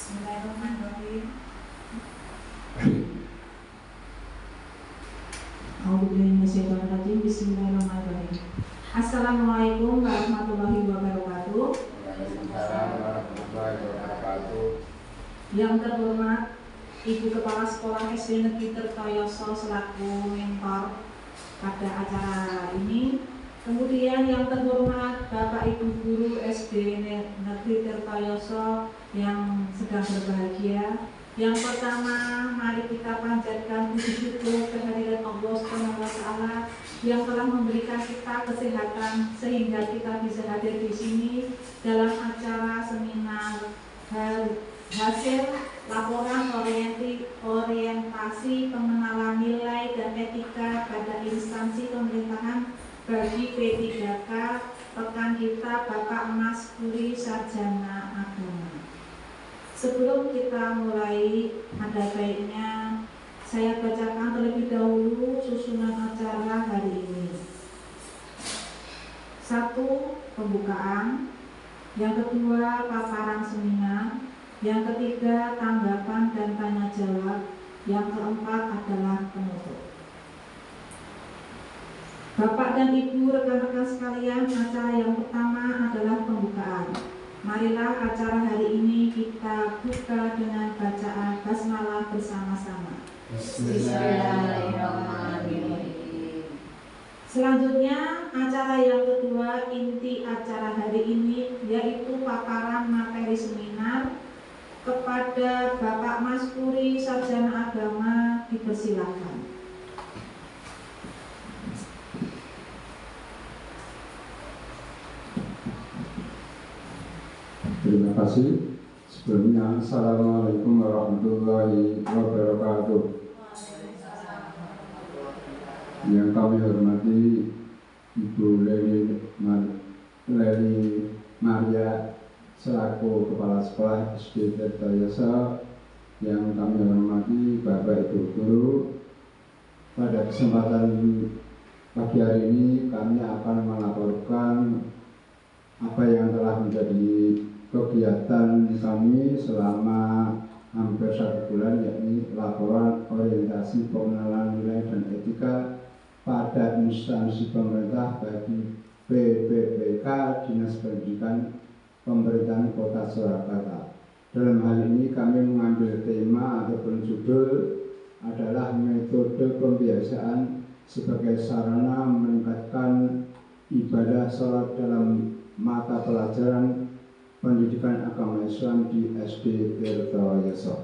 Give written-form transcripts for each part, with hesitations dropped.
Bismillahirrahmanirrahim. Bismillahirrahmanirrahim. Assalamualaikum warahmatullahi wabarakatuh. Waalaikumsalam warahmatullahi wabarakatuh. Yang terhormat Ibu Kepala Sekolah SD Negeri Tirtoyoso selaku mentor pada acara ini. Kemudian yang terhormat Bapak Ibu Guru SD Negeri Tirtoyoso yang sedang berbahagia. Yang pertama, mari kita panjatkan puji syukur kehadirat Allah SWT yang telah memberikan kita kesehatan sehingga kita bisa hadir di sini dalam acara seminar hasil laporan orientasi pengenalan nilai dan etika pada instansi pemerintahan bagi P3K rekan kita Bapak Mas Puri Sarjana Agama. Sebelum kita mulai, ada baiknya saya bacakan terlebih dahulu susunan acara hari ini. 1. Pembukaan. Yang kedua, paparan seminar. Yang ketiga, tanggapan dan tanya jawab. Yang keempat adalah penutup. Bapak dan Ibu rekan-rekan sekalian, acara yang pertama adalah pembukaan. Marilah acara hari ini kita buka dengan bacaan basmalah bersama-sama. Bismillahirrahmanirrahim. Selanjutnya, acara yang kedua, inti acara hari ini yaitu paparan materi seminar. Kepada Bapak Mas Puri Sarjana Agama dipersilakan. Terima kasih. Sebelumnya, Assalamualaikum warahmatullahi wabarakatuh. Yang kami hormati Ibu Leli Maria selaku Kepala Sekolah SD Tirtoyoso, yang kami hormati Bapak Ibu Guru. Pada kesempatan pagi hari ini kami akan melaporkan apa yang telah menjadi kegiatan kami selama hampir 1 bulan, yakni laporan orientasi pengenalan nilai dan etika pada instansi pemerintah bagi PPPK Dinas Pendidikan Pemerintahan Kota Surakarta. Dalam hal ini kami mengambil tema ataupun judul adalah metode pembiasaan sebagai sarana meningkatkan ibadah sholat dalam mata pelajaran pendidikan agama Islam di SD Tirtoyoso.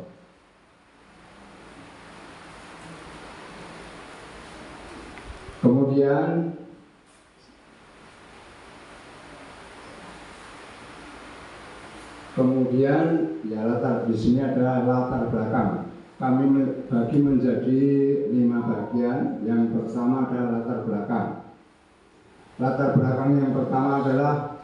Kemudian ya latar di sini adalah latar belakang. Kami bagi menjadi 5 bagian. Yang pertama adalah latar belakang. Latar belakang yang pertama adalah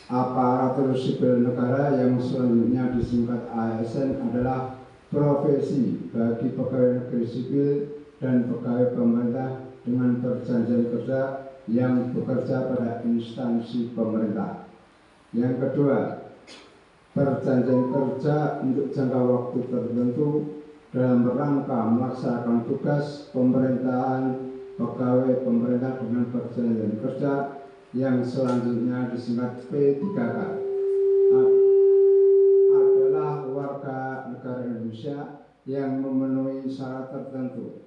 aparatur sipil negara, yang selanjutnya disingkat ASN adalah profesi bagi pegawai negeri sipil dan pegawai pemerintah dengan perjanjian kerja yang bekerja pada instansi pemerintah. Yang kedua, perjanjian kerja untuk jangka waktu tertentu dalam rangka melaksanakan tugas pemerintahan pegawai pemerintah dengan perjanjian kerja yang selanjutnya disingkat P3K adalah warga negara Indonesia yang memenuhi syarat tertentu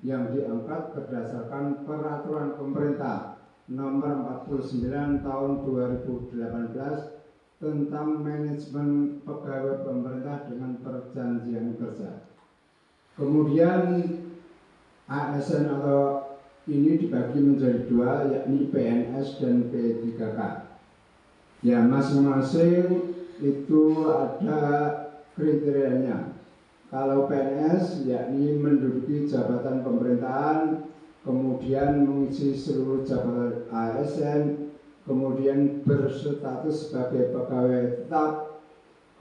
yang diangkat berdasarkan peraturan pemerintah nomor 49 tahun 2018 tentang manajemen pegawai pemerintah dengan perjanjian kerja. Kemudian ASN atau ini dibagi menjadi 2, yakni PNS dan P3K. Ya, masing-masing itu ada kriterianya. Kalau PNS yakni menduduki jabatan pemerintahan, kemudian mengisi seluruh jabatan ASN, kemudian berstatus sebagai pegawai tetap,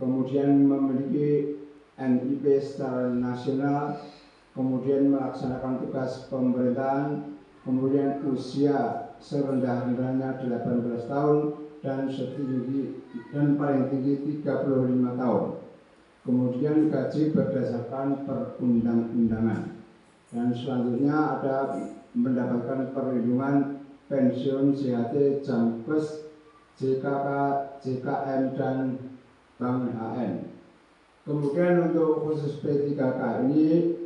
kemudian memiliki NIP secara nasional, kemudian melaksanakan tugas pemerintahan, kemudian usia serendah-rendahnya 18 tahun dan paling tinggi 35 tahun. kemudian gaji berdasarkan perundang-undangan, dan selanjutnya ada mendapatkan perlindungan pensiun JHT, Jamkes, JKK, JKM, dan Bank HN. Kemudian untuk khusus P3K ini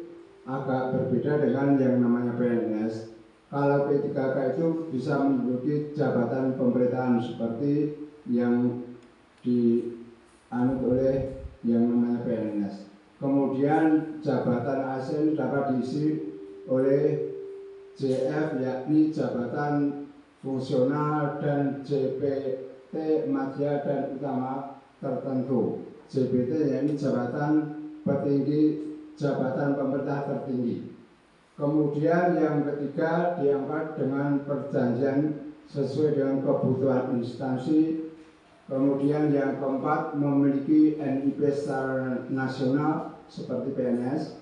agak berbeda dengan yang namanya PNS. Kalau P3K itu bisa menduduki jabatan pemerintahan seperti yang dianut oleh yang namanya PNS. Kemudian jabatan ASN dapat diisi oleh JF, yakni jabatan fungsional, dan JPT madya dan utama tertentu. JPT yakni jabatan petinggi, jabatan pemerintah tertinggi. Kemudian yang ketiga diangkat dengan perjanjian sesuai dengan kebutuhan instansi. Kemudian yang keempat memiliki NIP secara nasional seperti PNS.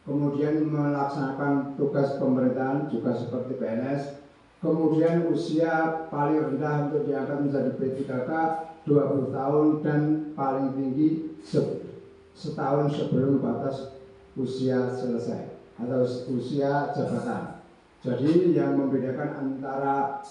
Kemudian melaksanakan tugas pemerintahan juga seperti PNS. Kemudian usia paling rendah untuk diangkat menjadi P3K 20 tahun dan paling tinggi setahun sebelum batas usia selesai atau usia jabatan. Jadi yang membedakan antara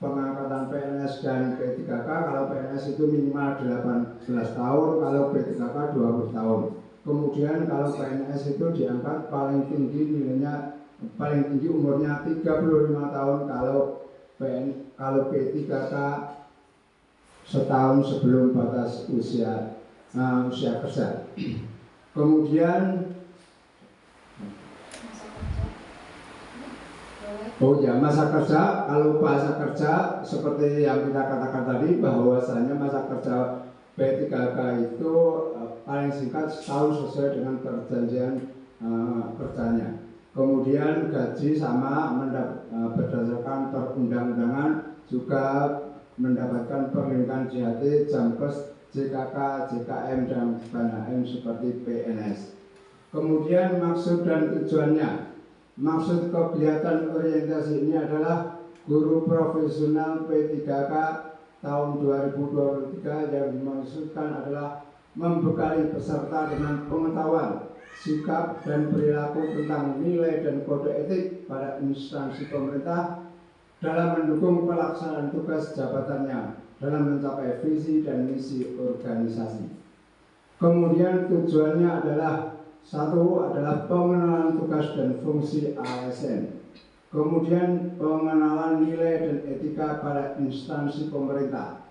pengangkatan PNS dan P3K, kalau PNS itu minimal 18 tahun, kalau P3K 20 tahun. Kemudian kalau PNS itu diangkat paling tinggi nilainya, paling tinggi umurnya 35 tahun, kalau P3K setahun sebelum batas usia kerja. Kemudian masa kerja, kalau bahasa kerja seperti yang kita katakan tadi, bahwasanya masa kerja P3K itu paling singkat setahun sesuai dengan perjanjian kerjanya. Kemudian gaji sama berdasarkan perundang-undangan, juga mendapatkan perlindungan JHT, Jamkes, JKK, JKM, dan Bank HM seperti PNS. Kemudian maksud dan tujuannya. Maksud kegiatan orientasi ini adalah guru profesional P3K tahun 2023 yang dimaksudkan adalah membekali peserta dengan pengetahuan, sikap, dan perilaku tentang nilai dan kode etik pada instansi pemerintah dalam mendukung pelaksanaan tugas jabatannya dalam mencapai visi dan misi organisasi. Kemudian tujuannya adalah satu adalah pengenalan tugas dan fungsi ASN. Kemudian pengenalan nilai dan etika pada instansi pemerintah.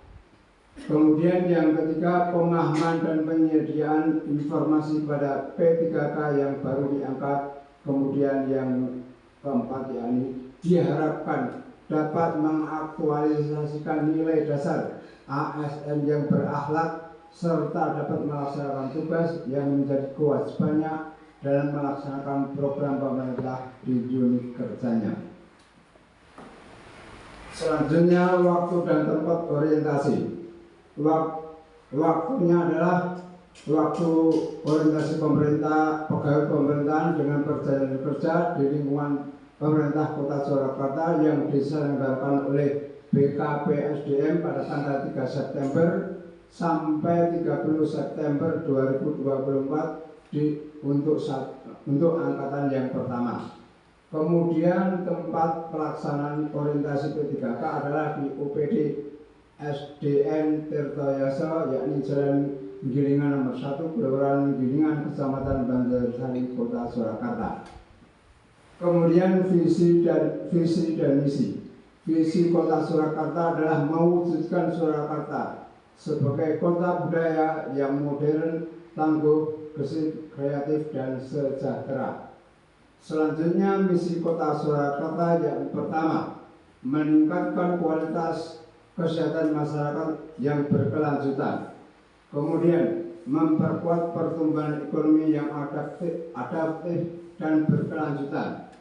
Kemudian yang ketiga, pemahaman dan penyediaan informasi pada P3K yang baru diangkat. Kemudian yang keempat, yakni diharapkan dapat mengaktualisasikan nilai dasar ASN yang berakhlak serta dapat melaksanakan tugas yang menjadi kewajibannya dalam melaksanakan program pemerintah di unit kerjanya. Selanjutnya, waktu dan tempat orientasi. Waktunya adalah waktu orientasi pemerintah, pegawai pemerintahan dengan perjalanan kerja di lingkungan pemerintah Kota Surakarta yang diselenggarakan oleh BKPSDM pada tanggal 3 September sampai 30 September 2024 untuk angkatan yang pertama. Kemudian tempat pelaksanaan orientasi P3K adalah di UPD SDN Tirtoyasa, yakni Jalan Gilingan nomor 1, Kelurahan Gilingan, Kecamatan Banjarsari, Kota Surakarta. Kemudian visi dan misi. Visi Kota Surakarta adalah mewujudkan Surakarta sebagai kota budaya yang modern, tangguh, gesit, kreatif, dan sejahtera. Selanjutnya, misi Kota Surakarta yang pertama, meningkatkan kualitas kesehatan masyarakat yang berkelanjutan. Kemudian, memperkuat pertumbuhan ekonomi yang adaptif dan berkelanjutan.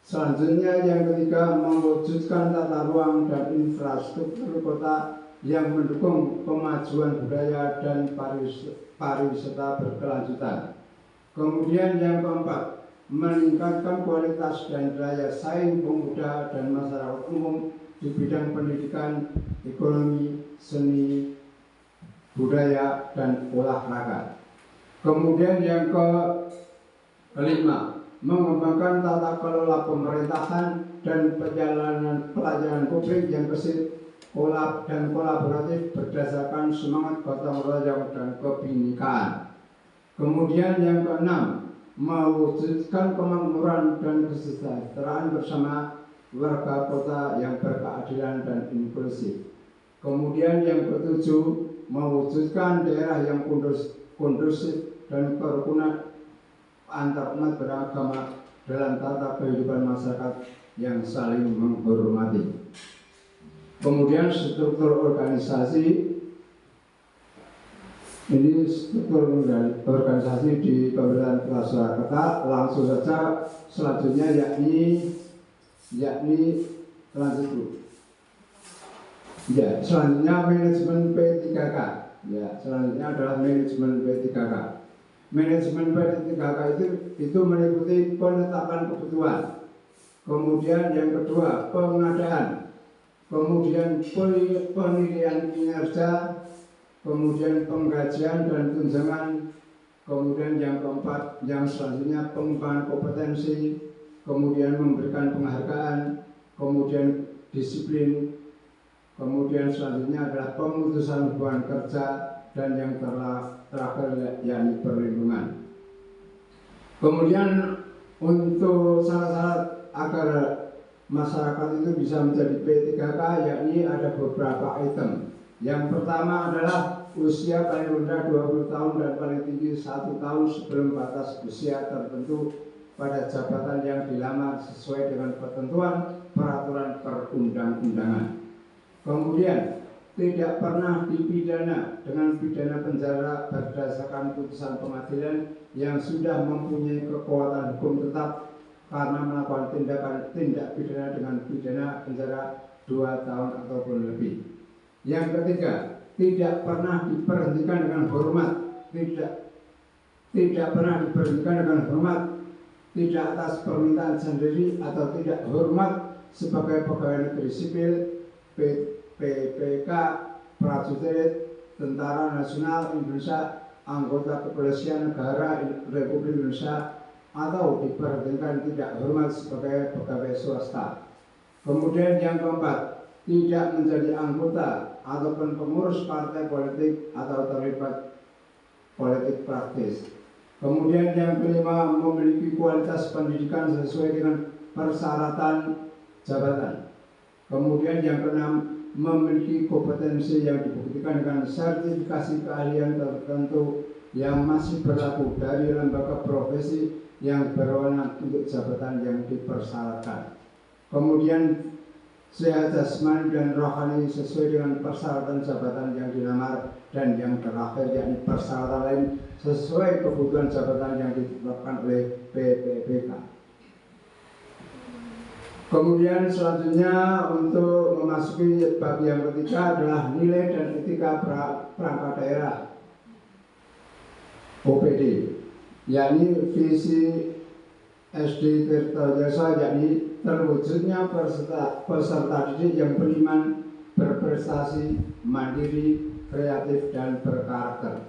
Selanjutnya, yang ketiga, mewujudkan tata ruang dan infrastruktur kota yang mendukung kemajuan budaya dan pariwisata berkelanjutan. Kemudian yang keempat, meningkatkan kualitas dan daya saing pemuda dan masyarakat umum di bidang pendidikan, ekonomi, seni, budaya, dan olahraga. Kemudian yang kelima, mengembangkan tata kelola pemerintahan dan pelayanan publik yang bersih, dan kolaboratif berdasarkan semangat gotong royong dan kebinekaan. Kemudian yang keenam, mewujudkan kemakmuran dan kesejahteraan bersama warga kota yang berkeadilan dan inklusif. Kemudian yang ketujuh, mewujudkan daerah yang kondusif dan kerukunan antar umat beragama dalam tata kehidupan masyarakat yang saling menghormati. Kemudian struktur organisasi, ini struktur organisasi di pemerintahan Kota Surakarta. Langsung saja selanjutnya yakni lanjut dulu. Ya, selanjutnya manajemen P3K. Ya, selanjutnya adalah manajemen P3K. Manajemen P3K itu meliputi penetapan kebutuhan. Kemudian yang kedua, pengadaan. Kemudian penilaian kinerja. Kemudian penggajian dan tunjangan. Kemudian yang keempat, yang selanjutnya pengembangan kompetensi. Kemudian memberikan penghargaan. Kemudian disiplin. Kemudian selanjutnya adalah pemutusan hubungan kerja, dan yang terakhir yakni perlindungan. Kemudian untuk syarat-syarat agar masyarakat itu bisa menjadi P3K, yakni ada beberapa item. Yang pertama adalah usia paling rendah 20 tahun dan paling tinggi 1 tahun sebelum batas usia tertentu pada jabatan yang dilamar sesuai dengan ketentuan peraturan perundang-undangan. Kemudian tidak pernah dipidana dengan pidana penjara berdasarkan putusan pengadilan yang sudah mempunyai kekuatan hukum tetap karena melakukan tindak pidana dengan pidana penjara 2 tahun ataupun lebih. Yang ketiga, tidak pernah diberhentikan dengan hormat, tidak pernah diberhentikan dengan hormat, tidak atas permintaan sendiri atau tidak hormat sebagai pegawai negeri sipil, PPK, prajurit, Tentara Nasional Indonesia, anggota Kepolisian Negara Republik Indonesia, atau diberhentikan tidak hormat sebagai pegawai swasta. Kemudian yang keempat, tidak menjadi anggota ataupun pengurus partai politik atau terlibat politik praktis. Kemudian yang kelima, memiliki kualitas pendidikan sesuai dengan persyaratan jabatan. Kemudian yang keenam, memiliki kompetensi yang dibuktikan dengan sertifikasi keahlian tertentu yang masih berlaku dari lembaga profesi yang berwenang untuk jabatan yang dipersyaratkan. Kemudian sehat jasmani dan rohani sesuai dengan persyaratan jabatan yang dilamar, dan yang terakhir yakni persyaratan lain sesuai kebutuhan jabatan yang ditetapkan oleh PPPK. Kemudian selanjutnya untuk memasuki bab yang ketiga adalah nilai dan etika perangkat daerah OPD, yakni visi SD Tirtojoso, yakni terwujudnya peserta didik yang beriman, berprestasi, mandiri, kreatif, dan berkarakter.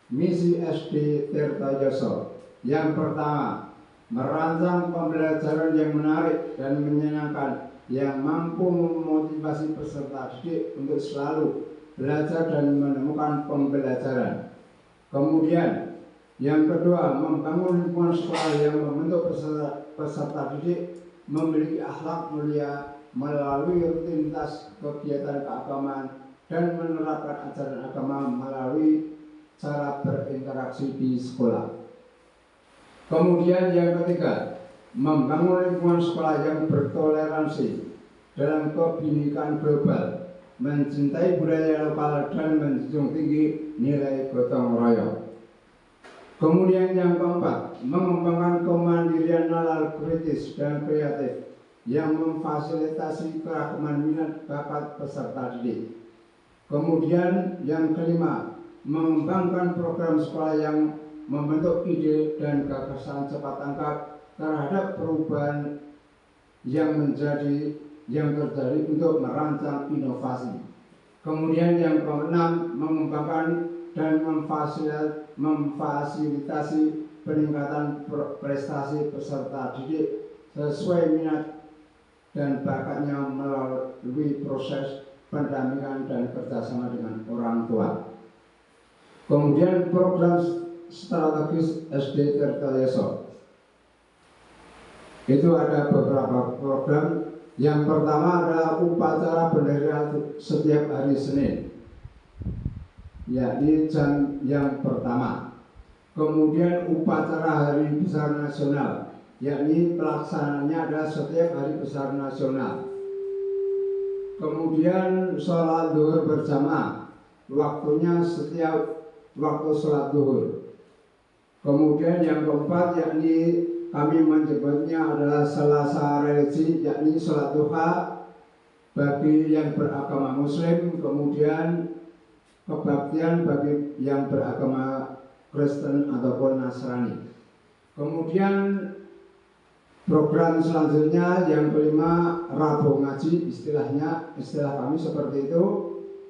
Misi SD Tirtojoso yang pertama, merancang pembelajaran yang menarik dan menyenangkan yang mampu memotivasi peserta didik untuk selalu belajar dan menemukan pembelajaran. Kemudian yang kedua, membangun lingkungan sekolah yang membentuk peserta didik memiliki akhlak mulia melalui rutinitas kegiatan keagamaan dan menerapkan ajaran agama melalui cara berinteraksi di sekolah. Kemudian yang ketiga, membangun lingkungan sekolah yang bertoleransi dalam kebinekaan global, mencintai budaya lokal, dan menjunjung tinggi nilai gotong royong. Kemudian yang keempat, mengembangkan kemandirian nalar kritis dan kreatif yang memfasilitasi keragaman minat bakat peserta didik. Kemudian yang kelima, mengembangkan program sekolah yang membentuk ide dan gagasan cepat tanggap terhadap perubahan yang terjadi untuk merancang inovasi. Kemudian yang keenam, mengembangkan dan memfasilitasi peningkatan prestasi peserta didik sesuai minat dan bakatnya melalui proses pendampingan dan kerjasama dengan orang tua. Kemudian program strategis SD Tirtoyoso. Itu ada beberapa program. Yang pertama adalah upacara bendera setiap hari Senin, yakni jam yang pertama. Kemudian upacara Hari Besar Nasional, yakni pelaksananya adalah setiap Hari Besar Nasional. Kemudian sholat zuhur berjamaah, waktunya setiap waktu sholat zuhur. Kemudian yang keempat yakni kami menyebutnya adalah Selasa religi, yakni sholat duha bagi yang beragama Muslim, kemudian kebaktian bagi yang beragama Kristen ataupun Nasrani. Kemudian program selanjutnya yang kelima, Rabu ngaji, istilah kami seperti itu.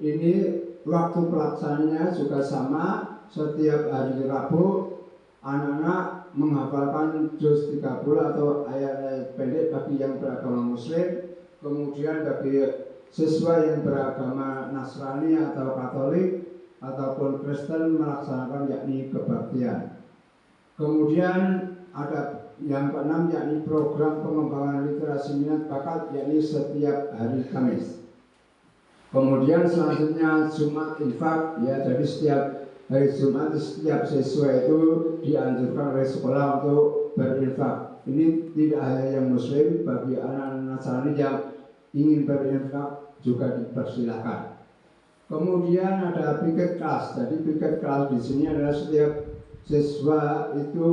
Ini waktu pelaksananya juga sama, setiap hari Rabu anak-anak menghafalkan juz 30 atau ayat-ayat pendek bagi yang beragama Muslim. Kemudian bagi siswa yang beragama Nasrani atau Katolik ataupun Kristen melaksanakan yakni kebaktian. Kemudian ada yang keenam yakni program pengembangan literasi minat bakat, yakni setiap hari Kamis. Kemudian selanjutnya Jumat infak, ya, jadi setiap hari Jumat setiap siswa itu dianjurkan oleh sekolah untuk berinfak. Ini tidak hanya yang Muslim, bagi anak-anak Nasrani yang ingin berinfak juga dipersilakan. Kemudian ada piket kelas. Jadi piket kelas di sini adalah setiap siswa itu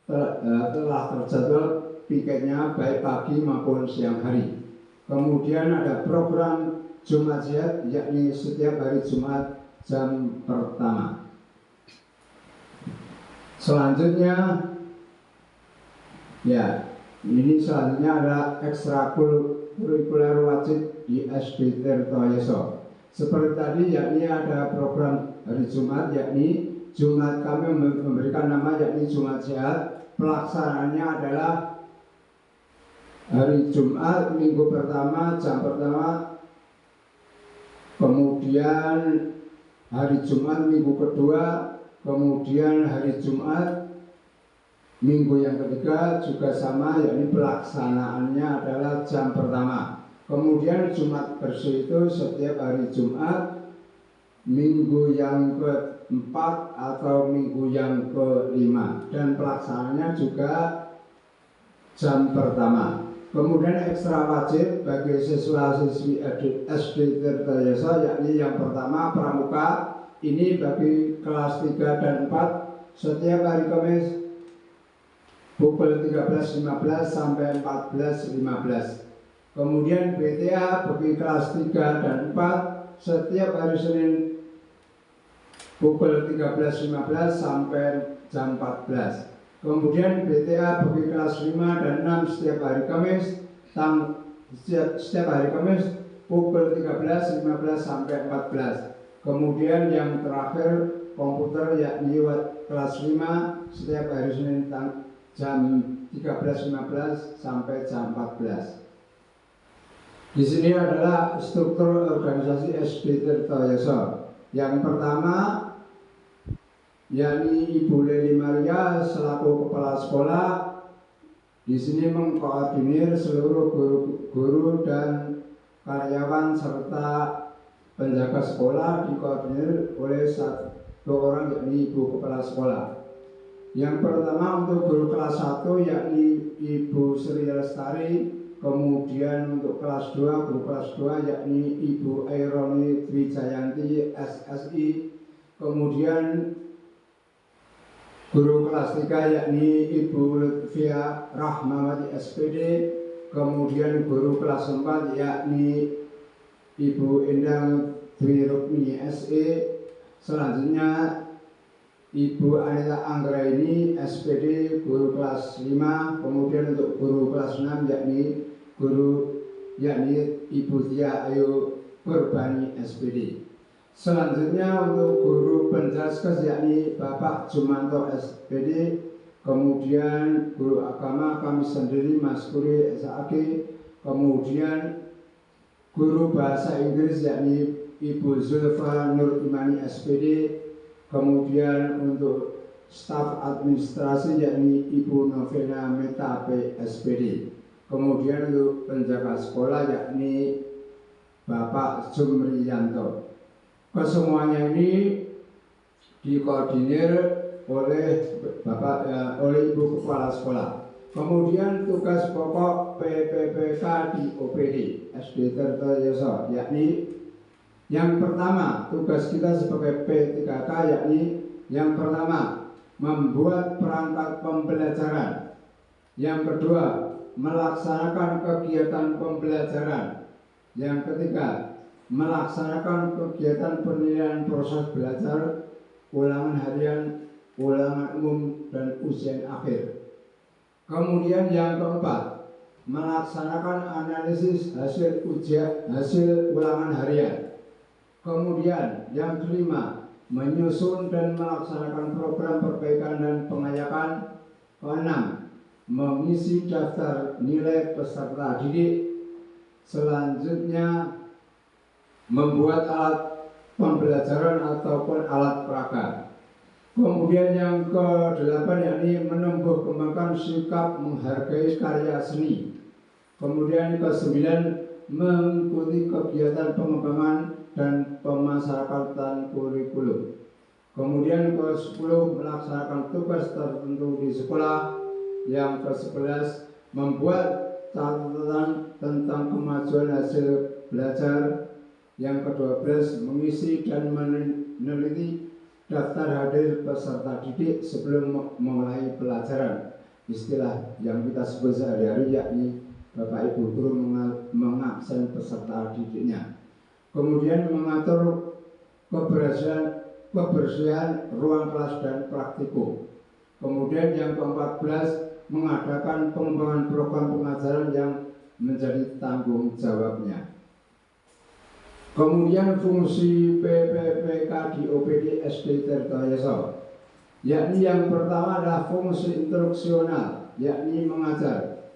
telah terjadwal piketnya baik pagi maupun siang hari. Kemudian ada program Jumat Jihad, yakni setiap hari Jumat jam pertama. Selanjutnya, ya, ini selanjutnya adalah ekstrakurikuler wajib di SD Tirtoyoso. Seperti tadi, yakni ada program hari Jumat, yakni Jumat kami memberikan nama yakni Jumat Jihad. Pelaksanaannya adalah hari Jumat minggu pertama jam pertama, kemudian hari Jumat minggu kedua, kemudian hari Jumat minggu yang ketiga juga sama, yakni pelaksanaannya adalah jam pertama. Kemudian Jumat bersih itu setiap hari Jumat minggu yang keempat atau minggu yang kelima, dan pelaksanaannya juga jam pertama. Kemudian ekstra wajib bagi siswa-siswi SD Tirtoyoso, yakni yang pertama pramuka, ini bagi kelas 3 dan 4 setiap hari Kamis pukul 13.15 sampai 14.15. Kemudian BTA bagi kelas 3 dan 4 setiap hari Senin pukul 13.15 sampai jam 14. Kemudian BTA bagi kelas 5 dan 6 setiap hari Kamis setiap hari Kamis pukul 13.15 sampai 14. Kemudian yang terakhir komputer, yakni kelas 5 setiap hari Senin jam 13.15 sampai jam 14. Di sini adalah struktur organisasi SD Tirtoyoso. Yang pertama, yakni Ibu Leli Maria selaku kepala sekolah, di sini mengkoordinir seluruh guru dan karyawan serta penjaga sekolah, dikoordinir oleh satu orang yakni Ibu kepala sekolah. Yang pertama untuk guru kelas 1 yakni Ibu Sri Lestari, kemudian untuk kelas 2 guru kelas 2 yakni Ibu Aironi Dwi Jayanti SSI, kemudian guru kelas 3 yakni Ibu Lutfia Rahmawati SPD, kemudian guru kelas 4 yakni Ibu Endang Dwi Rukmini SE, selanjutnya Ibu Anita Anggraini SPD guru kelas 5, kemudian untuk guru kelas 6 yakni Ibu Tia Ayu Purbani SPD. Selanjutnya untuk guru penjaskes yakni Bapak Jumanto SPD, kemudian guru agama kami sendiri Mas Kuri SAG, kemudian guru bahasa Inggris yakni Ibu Zulfa Nur Imani SPD, kemudian untuk staf administrasi yakni Ibu Novena Metape SPD, kemudian untuk penjaga sekolah yakni Bapak Jumriyanto. Kesemuanya ini dikoordinir oleh oleh Ibu Kepala Sekolah. Kemudian tugas pokok PPPK di OPD SD Tirtoyoso, yakni yang pertama tugas kita sebagai P3K yakni yang pertama membuat perangkat pembelajaran, yang kedua melaksanakan kegiatan pembelajaran, yang ketiga melaksanakan kegiatan penilaian proses belajar, ulangan harian, ulangan umum, dan ujian akhir. Kemudian yang keempat, melaksanakan analisis hasil ulangan harian. Kemudian yang kelima, menyusun dan melaksanakan program perbaikan dan pengayakan. Keenam, mengisi daftar nilai peserta didik. Selanjutnya, membuat alat pembelajaran ataupun alat peraga. Kemudian yang ke-8 yakni menumbuh kembangkan sikap menghargai karya seni. Kemudian ke-9 mengikuti kegiatan pengembangan dan pemasyarakatan kurikulum. Kemudian ke-10 melaksanakan tugas tertentu di sekolah. Yang ke-11 membuat catatan tentang kemajuan hasil belajar. Yang ke-12 mengisi dan meneliti daftar hadir peserta didik sebelum memulai pelajaran. Istilah yang kita sebut sehari-hari yakni Bapak Ibu guru mengabsen peserta didiknya. Kemudian mengatur kebersihan ruang kelas dan praktikum. Kemudian yang ke-14 mengadakan pengembangan program pengajaran yang menjadi tanggung jawabnya. Kemudian fungsi PPPK di OPD SD Tirtoyoso, yakni yang pertama adalah fungsi instruksional, yakni mengajar,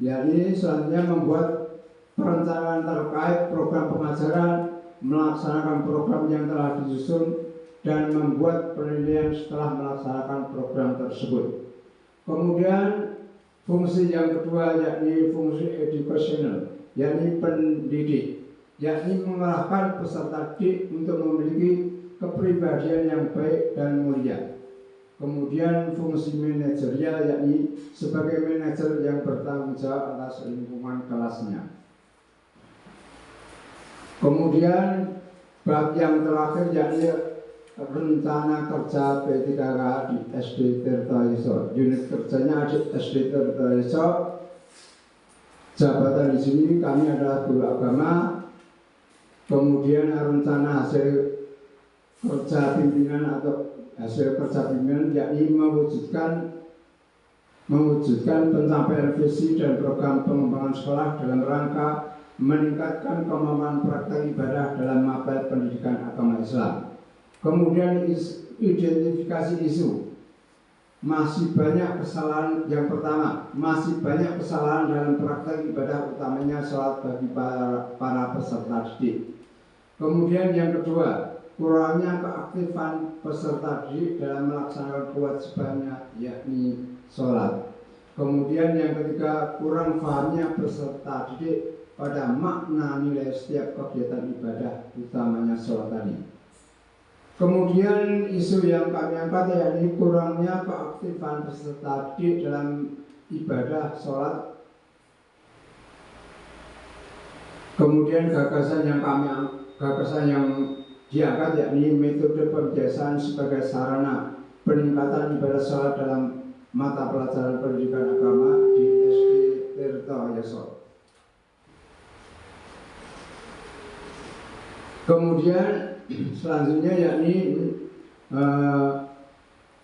yakni selanjutnya membuat perencanaan terkait program pengajaran, melaksanakan program yang telah disusun, dan membuat penilaian setelah melaksanakan program tersebut. Kemudian fungsi yang kedua yakni fungsi educational, yakni pendidik, yakni mengarahkan peserta didik untuk memiliki kepribadian yang baik dan mulia. Kemudian fungsi manajerial yakni sebagai manajer yang bertanggung jawab atas lingkungan kelasnya. Kemudian bab yang terakhir yakni rencana kerja P3K di SD Tirtoyoso. Unit kerjanya SD Tirtoyoso. Jabatan di sini kami adalah guru agama. Kemudian rencana hasil kerja pimpinan atau hasil kerja pimpinan yakni mewujudkan pencapaian visi dan program pengembangan sekolah dalam rangka meningkatkan kemampuan praktek ibadah dalam mapel pendidikan agama Islam. Kemudian identifikasi isu. Masih banyak kesalahan. Yang pertama, masih banyak kesalahan dalam praktek ibadah, utamanya sholat bagi para peserta didik. Kemudian yang kedua, kurangnya keaktifan peserta didik dalam melaksanakan kewajibannya, yakni sholat. Kemudian yang ketiga, kurang pahamnya peserta didik pada makna nilai setiap kegiatan ibadah, utamanya sholat tadi. Kemudian isu yang kami angkat yakni kurangnya keaktifan peserta didik dalam ibadah sholat. Kemudian gagasan yang diangkat yakni metode pembiasaan sebagai sarana peningkatan ibadah sholat dalam mata pelajaran pendidikan agama di SD Tirtoyoso. Kemudian selanjutnya yakni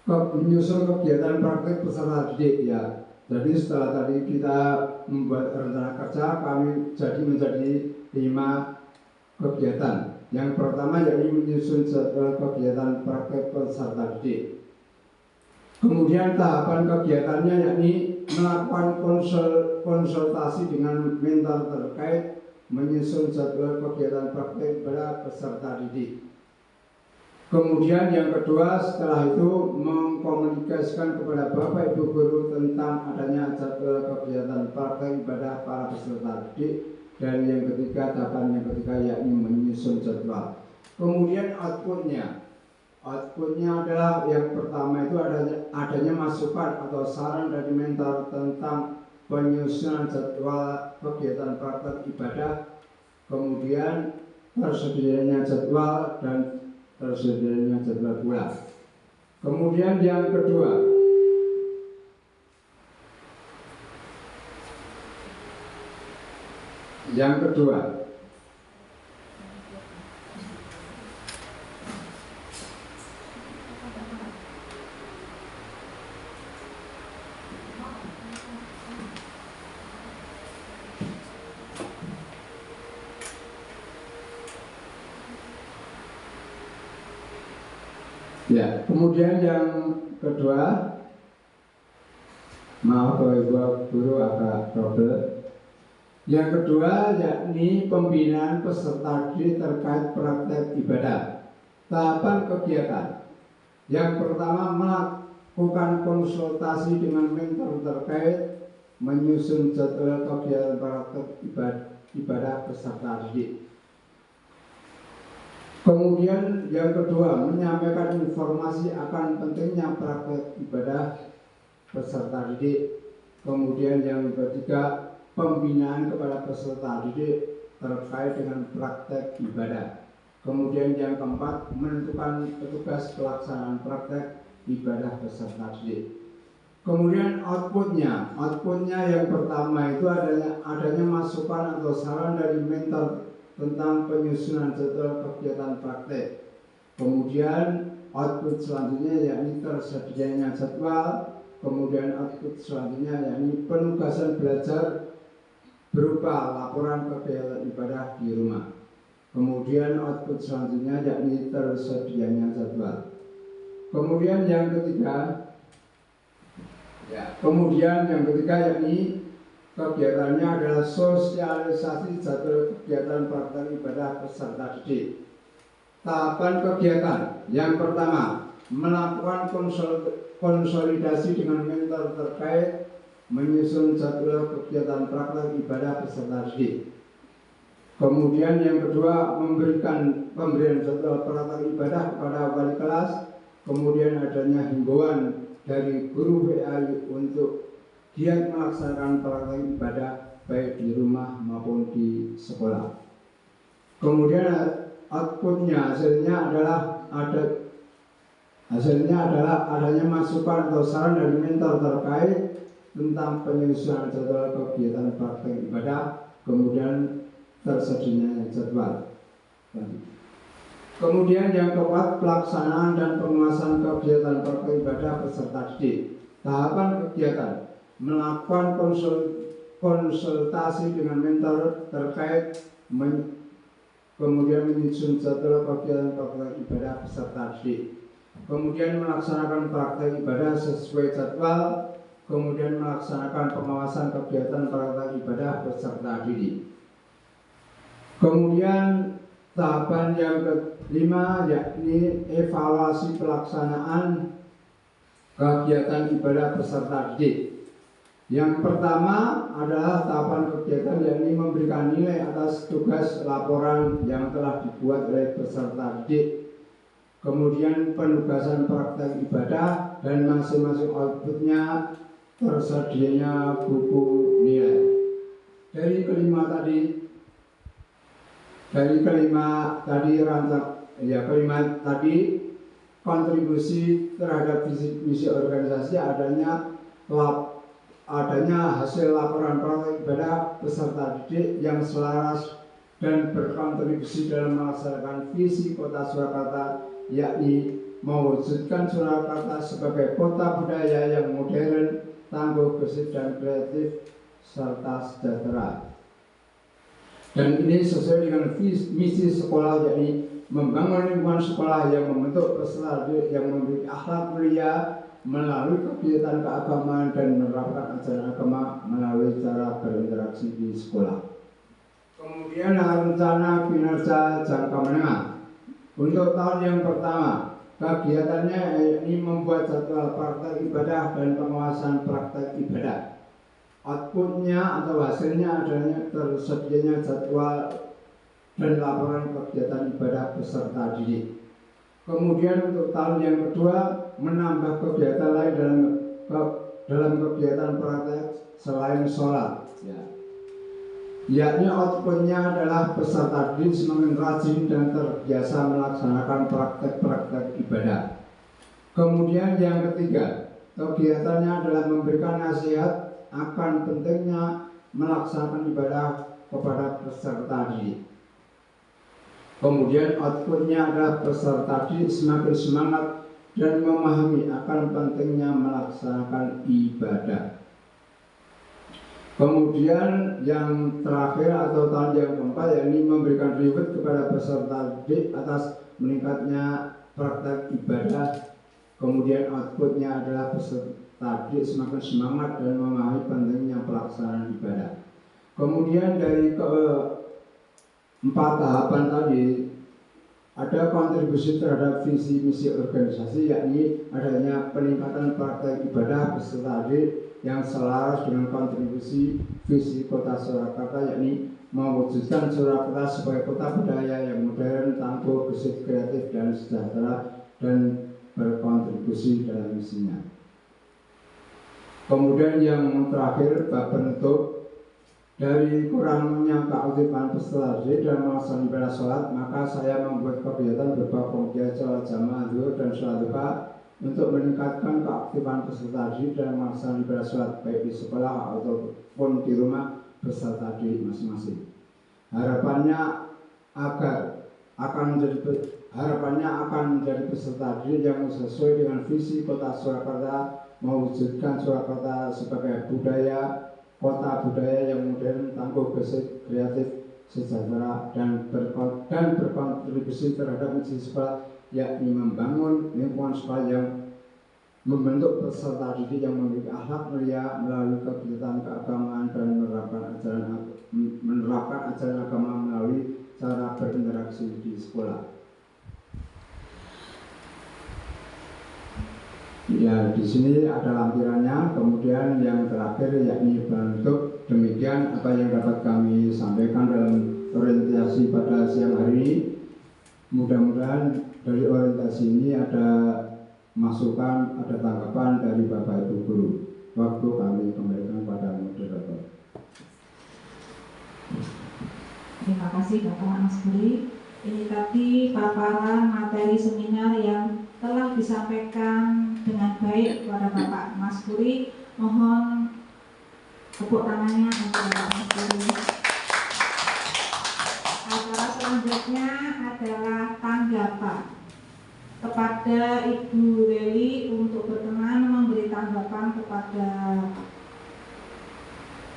menyusun kegiatan praktik peserta didik ya. Jadi setelah tadi kita membuat rencana kerja, kami jadi menjadi 5 kegiatan. Yang pertama yakni menyusun jadwal kegiatan praktek peserta didik. Kemudian tahapan kegiatannya yakni melakukan konsultasi dengan mentor terkait, menyusun jadwal kegiatan praktek pada peserta didik. Kemudian yang kedua, setelah itu mengkomunikasikan kepada Bapak Ibu Guru tentang adanya jadwal kegiatan praktek ibadah para peserta didik. Dan yang ketiga, tahapan yang ketiga yakni menyusun jadwal. Kemudian outputnya adalah yang pertama itu adanya masukan atau saran dari mentor tentang penyusunan jadwal kegiatan praktek ibadah, kemudian tersedianya jadwal dan tersedianya jadwal pula. Kemudian yang kedua, maaf Bapak Ibu Guru agak trouble. Yang kedua yakni pembinaan peserta didik terkait praktek ibadah. Tahapan kegiatan. Yang pertama melakukan konsultasi dengan mentor terkait, menyusun jadwal kegiatan praktek ibadah peserta didik. Kemudian yang kedua, menyampaikan informasi akan pentingnya praktek ibadah peserta didik. Kemudian yang ketiga, pembinaan kepada peserta didik terkait dengan praktek ibadah. Kemudian yang keempat, menentukan petugas pelaksanaan praktek ibadah peserta didik. Kemudian outputnya yang pertama itu adanya masukan atau saran dari mentor tentang penyusunan jadwal kegiatan praktek. Kemudian output selanjutnya yakni tersedianya jadwal. Kemudian output selanjutnya yakni penugasan belajar berupa laporan kegiatan ibadah di rumah. Kemudian output selanjutnya yakni tersedianya jadwal. Kemudian yang ketiga yakni kegiatannya adalah sosialisasi jadwal kegiatan praktek ibadah peserta didik. Tahapan kegiatan yang pertama, melakukan konsolidasi dengan mentor terkait, menyusun jadwal kegiatan praktek ibadah peserta didik. Kemudian yang kedua, pemberian jadwal praktek ibadah kepada wali kelas. Kemudian adanya himbauan dari guru WA untuk giat melaksanakan praktek ibadah baik di rumah maupun di sekolah. Kemudian outputnya hasilnya adalah adanya masukan atau saran dari mentor terkait tentang penyusunan jadwal kegiatan praktek ibadah, kemudian tersedianya jadwal. Kemudian yang keempat, pelaksanaan dan penguasaan kegiatan praktek ibadah peserta didik. Tahapan kegiatan, melakukan konsultasi dengan mentor terkait, kemudian menyusun jadwal kegiatan praktek ibadah peserta didik. Kemudian melaksanakan praktek ibadah sesuai jadwal, kemudian melaksanakan pengawasan kegiatan praktek ibadah peserta didik. Kemudian tahapan yang kelima yakni evaluasi pelaksanaan kegiatan ibadah peserta didik. Yang pertama adalah tahapan kegiatan yakni memberikan nilai atas tugas laporan yang telah dibuat oleh peserta didik. Kemudian penugasan praktek ibadah dan masing-masing outputnya tersedianya buku nilai. Dari kelima tadi kontribusi terhadap visi misi organisasi adanya hasil laporan praktek ibadah peserta didik yang selaras dan berkontribusi dalam melaksanakan visi Kota Surakarta, yakni mewujudkan Surakarta sebagai kota budaya yang modern, tangguh, gesit, dan kreatif, serta sejahtera. Dan ini sesuai dengan misi sekolah, yakni membangun lingkungan sekolah yang membentuk peserta didik yang memiliki akhlak mulia melalui kegiatan keagamaan dan menerapkan ajaran agama melalui cara berinteraksi di sekolah. Kemudian rencana kinerja jangka menengah. Untuk tahun yang pertama, kegiatannya yakni membuat jadwal praktek ibadah dan pengawasan praktek ibadah. Outputnya atau hasilnya adanya tersedianya jadwal dan laporan kegiatan ibadah peserta didik. Kemudian untuk tahun yang kedua, menambah kegiatan lain dalam kegiatan praktek selain sholat, yakni outputnya adalah peserta didik semakin rajin dan terbiasa melaksanakan praktek-praktek ibadah. Kemudian yang ketiga, kegiatannya adalah memberikan nasihat akan pentingnya melaksanakan ibadah kepada peserta didik. Kemudian outputnya adalah peserta didik semakin semangat dan memahami akan pentingnya melaksanakan ibadah. Kemudian yang terakhir atau tahun yang keempat, yakni memberikan reward kepada peserta didik atas meningkatnya praktek ibadah. Kemudian outputnya adalah peserta didik semakin semangat dan memahami pentingnya pelaksanaan ibadah. Kemudian dari keempat tahapan tadi, ada kontribusi terhadap visi misi organisasi, yakni adanya peningkatan praktek ibadah peserta didik yang selaras dengan kontribusi visi Kota Surakarta, yakni mewujudkan Surakarta sebagai kota budaya yang modern, tangguh, gesit, kreatif, dan sejahtera, dan berkontribusi dalam misinya. Kemudian yang terakhir, bab penutup. Dari kurangnya keaktifan peserta didik dalam melaksanakan ibadah sholat, maka saya membuat kegiatan berupa pengujian sholat jamaah zuhur dan sholat duha untuk meningkatkan keaktifan peserta didik dalam melaksanakan ibadah sholat baik di sekolah ataupun di rumah peserta didik masing-masing. Harapannya akan menjadi peserta didik yang sesuai dengan visi Kota Surakarta, mewujudkan Surakarta sebagai kota budaya yang modern, tangguh, gesit, kreatif, sejahtera, dan berkontribusi terhadap misi sekolah, yakni membangun lingkungan sekolah yang membentuk peserta didik yang memiliki akhlak mulia melalui kegiatan keagamaan dan menerapkan ajaran agama melalui cara berinteraksi di sekolah. Ya, di sini ada lampirannya. Kemudian yang terakhir yakni penutup. Demikian apa yang dapat kami sampaikan dalam orientasi pada siang hari ini. Mudah-mudahan dari orientasi ini ada masukan, ada tanggapan dari Bapak Ibu Guru. Waktu kami kembalikan pada moderator. Terima kasih Bapak Mas Buri. Ini tadi paparan materi seminar yang telah disampaikan dengan baik kepada Bapak Mas Buri. Mohon tepuk tangannya untuk Bapak Mas Buri. Acara selanjutnya adalah tanggapan kepada Ibu Leli untuk berkenan memberi tanggapan kepada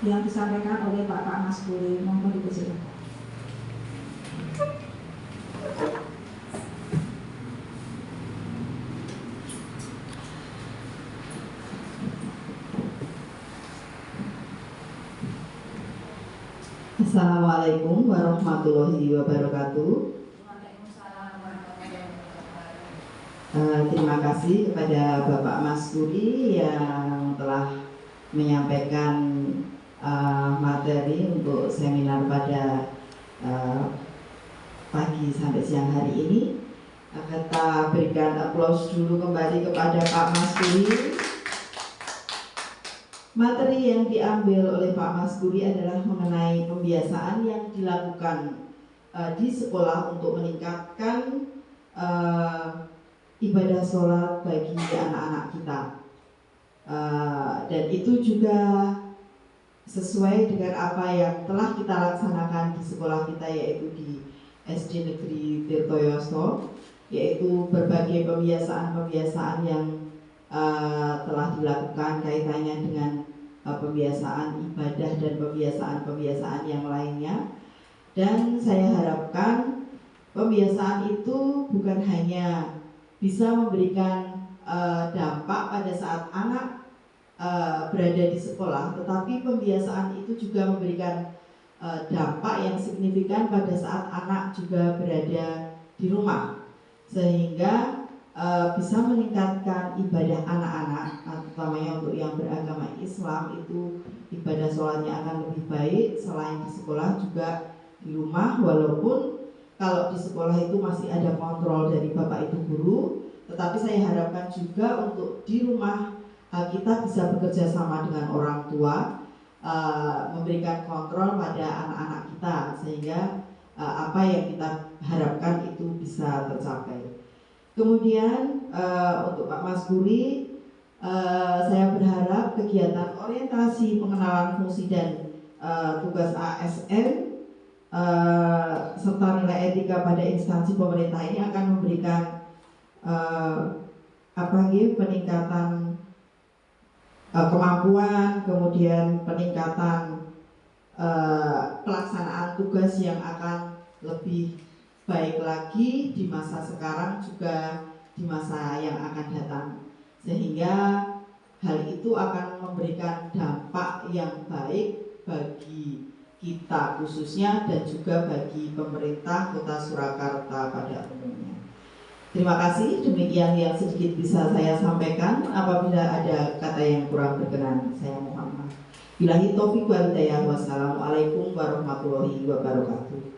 yang disampaikan oleh Bapak Mas Buri. Mohon dipersilakan. Assalamualaikum warahmatullahi wabarakatuh. Terima kasih kepada Bapak Mas Buri yang telah menyampaikan materi untuk seminar pada pagi sampai siang hari ini. Kita berikan aplaus dulu kembali kepada Pak Mas Buri. Materi yang diambil oleh Pak Mas Buri adalah mengenai pembiasaan yang dilakukan di sekolah untuk meningkatkan ibadah sholat bagi anak-anak kita, dan itu juga sesuai dengan apa yang telah kita laksanakan di sekolah kita, yaitu di SD Negeri Tirtoyoso, yaitu berbagai pembiasaan-pembiasaan yang telah dilakukan kaitannya dengan pembiasaan ibadah dan pembiasaan-pembiasaan yang lainnya. Dan saya harapkan pembiasaan itu bukan hanya bisa memberikan dampak pada saat anak berada di sekolah, tetapi pembiasaan itu juga memberikan dampak yang signifikan pada saat anak juga berada di rumah, sehingga bisa meningkatkan ibadah anak-anak, utamanya untuk yang beragama Islam itu ibadah sholatnya akan lebih baik selain di sekolah juga di rumah. Walaupun kalau di sekolah itu masih ada kontrol dari bapak ibu guru, tetapi saya harapkan juga untuk di rumah kita bisa bekerja sama dengan orang tua, memberikan kontrol pada anak-anak kita sehingga apa yang kita harapkan itu bisa tercapai. Kemudian untuk Pak Mas Guri, saya berharap kegiatan orientasi pengenalan fungsi dan tugas ASN serta nilai etika pada instansi pemerintah ini akan memberikan peningkatan kemampuan, kemudian peningkatan pelaksanaan tugas yang akan lebih baik lagi di masa sekarang juga di masa yang akan datang, sehingga hal itu akan memberikan dampak yang baik bagi kita khususnya dan juga bagi pemerintah Kota Surakarta pada umumnya. Terima kasih, demikian yang sedikit bisa saya sampaikan. Apabila ada kata yang kurang berkenan, saya mohon maaf. Billahi taufiq wal hidayah. Wassalamualaikum warahmatullahi wabarakatuh.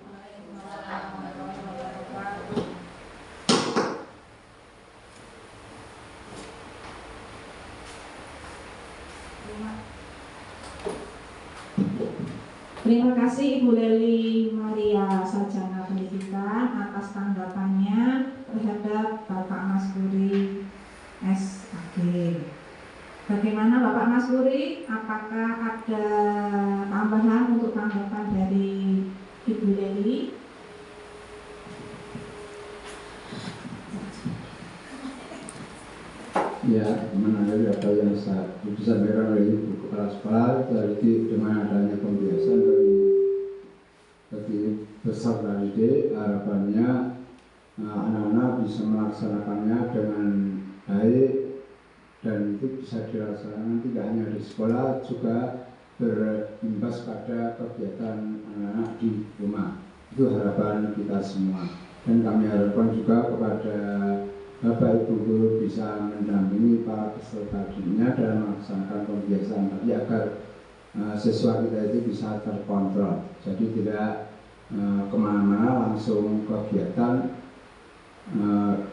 Terima kasih Ibu Leli Maria Sarjana Pendidikan atas tanggapannya terhadap Bapak Mas Guri SAG. Bagaimana Bapak Mas Guri? Apakah ada tambahan untuk tanggapan dari Ibu Leli? Ya, mengenai apa yang disampaikan oleh Ibu Kepala Sekolah tadi dengan adanya pembiasaan bagi peserta didik, harapannya anak-anak bisa melaksanakannya dengan baik dan itu bisa dirasakan tidak hanya di sekolah, juga berimbas pada kegiatan anak-anak di rumah. Itu harapan kita semua, dan kami harapkan juga kepada Bapak Ibu guru bisa mendampingi para peserta didiknya dalam melaksanakan pembiasaan tadi agar siswa kita itu bisa terkontrol, jadi tidak kemana-mana, langsung kegiatan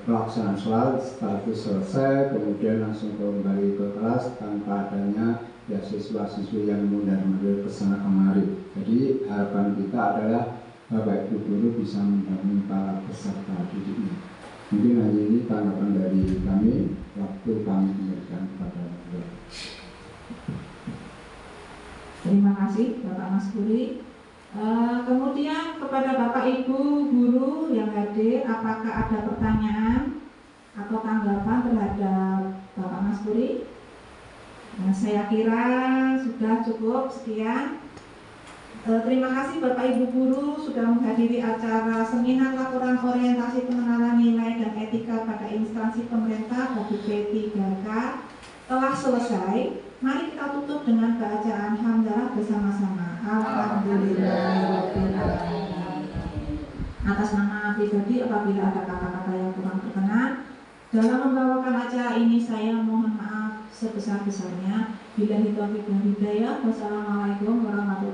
pelaksanaan sholat setelah itu selesai kemudian langsung kembali ke kelas tanpa adanya ya siswa-siswi yang mundar-mandir kesana kemari. Jadi harapan kita adalah Bapak Ibu guru bisa mendampingi para peserta didiknya. Mungkin hanya ini tanggapan dari kami, waktu kami memberikan kepada Bapak. Terima kasih Bapak Mas Guri. Kemudian kepada Bapak Ibu guru yang hadir, apakah ada pertanyaan atau tanggapan terhadap Bapak Mas Guri? Saya kira sudah cukup sekian. Terima kasih Bapak Ibu guru sudah menghadiri acara seminar laporan orientasi pengenalan nilai dan etika pada instansi pemerintah KBP 3K telah selesai. Mari kita tutup dengan bacaan hamdalah bersama-sama. Alhamdulillahirabbil alamin. Atas nama pribadi, apabila ada kata-kata yang kurang berkenan dalam membawakan acara ini, saya mohon maaf sebesar-besarnya. Billahi taufiq wal hidayah. Wassalamualaikum warahmatullahi wabarakatuh.